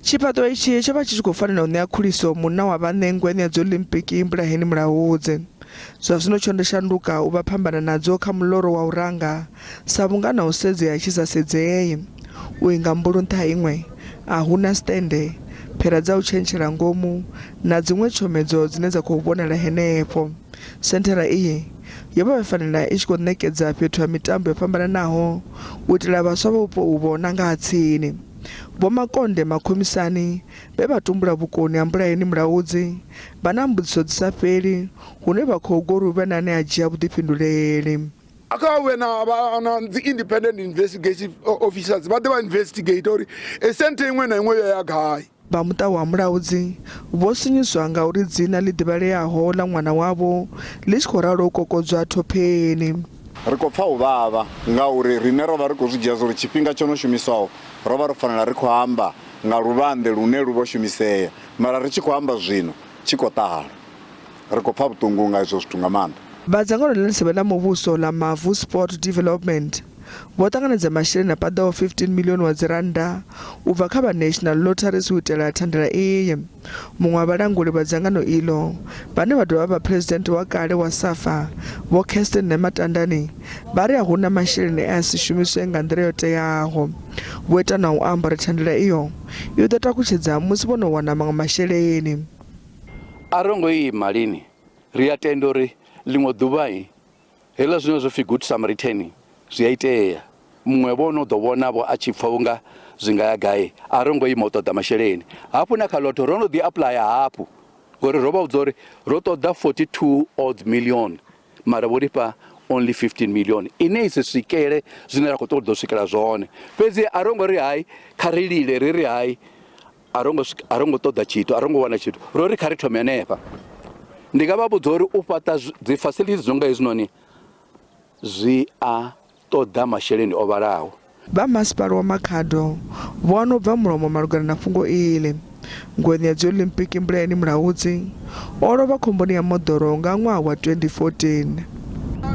Tshifhaṱo itshi tsho vha tshi khou fanela u ṋea khuliso munna wa vhaṋe ngwenya dza Olimpiki Mbulaheni Mulaudzi. Zwa zwino tsho ndo shanduka u vha phambana nadzo kha muḽoro wa u ranga sa vhunga na u sedzea tshi sa sedzei. U inga mbulu nṱha iṅwe a huna stende, phera dza u tshentshela ngomu na dziṅwe tshomedzo dzine dza khou vhonala henefho. Senthara iyi yo vha fanela i tshi khou ṋekedza fhethu ha mitambo yo fhambananaho u itela vhaswa vha vhupo uvho na nga ha tsini. Vho Makonde makhomisani vhe vha tumbula vhukoni ha Mbulaheni Mulaudzi vha na mbudziso dzi sa fheli hune vha khou gori hu vhe na ane a dzhia vhuḓifhinduleli. Aka we na the independent investigative officers vha ḓe vha investigate uri senthe iṅwe na iṅwe yo ya gai. Vha muṱa wa Mulaudzi vho sinyiswa nga uri dzina ḽi ḓivhaleaho ḽa ṅwana wavho ḽi tshi khou ralo u kokodzwa thopheni. Ri khou pfa u vhavha ngauri rine ro vha ri khou zwi dzhia uri tshifhinga tsho no shumiswaho ro vha ro fanela ri khou amba nga luvhanḓe lune lu vho shumisea, mara ri tshi khou amba zwino tshi khou ṱahala. Ri khou pfa vhuṱungu nga izwo zwithu nga maanḓa. Vha dzangano ḽa sivhe ḽa muvhuso ḽa Mavu Sport Development vho ṱanganedza masheleni a paḓaho 15 milioni wa dzi rannda u bva kha Vha National Lottery Fund u itela Thandela iyi. Muṅwe wa vhalanguli vha dzangano iḽo vhane vha dovha vha president wa kale wa SAFA vho Kirsten na Matandani vha ri a huna masheleni a si shumiswe nga nḓila yo teaho. Vho ita na u amba uri Thandela iyo yo ḓo takutshedza musi vho no wana maṅwe masheleni. A rongo i malini ri a tenda uri ḽiṅwe ḓuvha hela zwine zwo pfi good Samaritan zwi a itea. Muṅwe vhono ḓo vhonavho a tshi pfa unga zwi nga ya gai a rongo ima u ṱoḓa masheleni. Hafhu na kha lotto ro no ḓi aplaya hafhu ngori ro vha vhudza uri ro ṱoḓa 42 odd million mara vho ri fha only 15 million ine i si swikele zwine ra khou ṱoḓa u swikela zwone. Fhedzi a rongo ri hai kha ri lile ri ri hai a rongo ṱoḓa tshithu a rongo wana tshithu ro ri kha ri thome henefha. Ndi nga vha vhudza uri u fhaṱa dzi facilities zwo nga hezwinoni zwi a ṱoḓa masheleni o vhalaho. Vha masipala wa Makhado vho no bva mulomo malugana na fhungo iḽi. Ngwenya dza Olimpiki Mbulaheni Mulaudzi o lovha khomboni ya moḓoro nga ṅwaha wa 2014.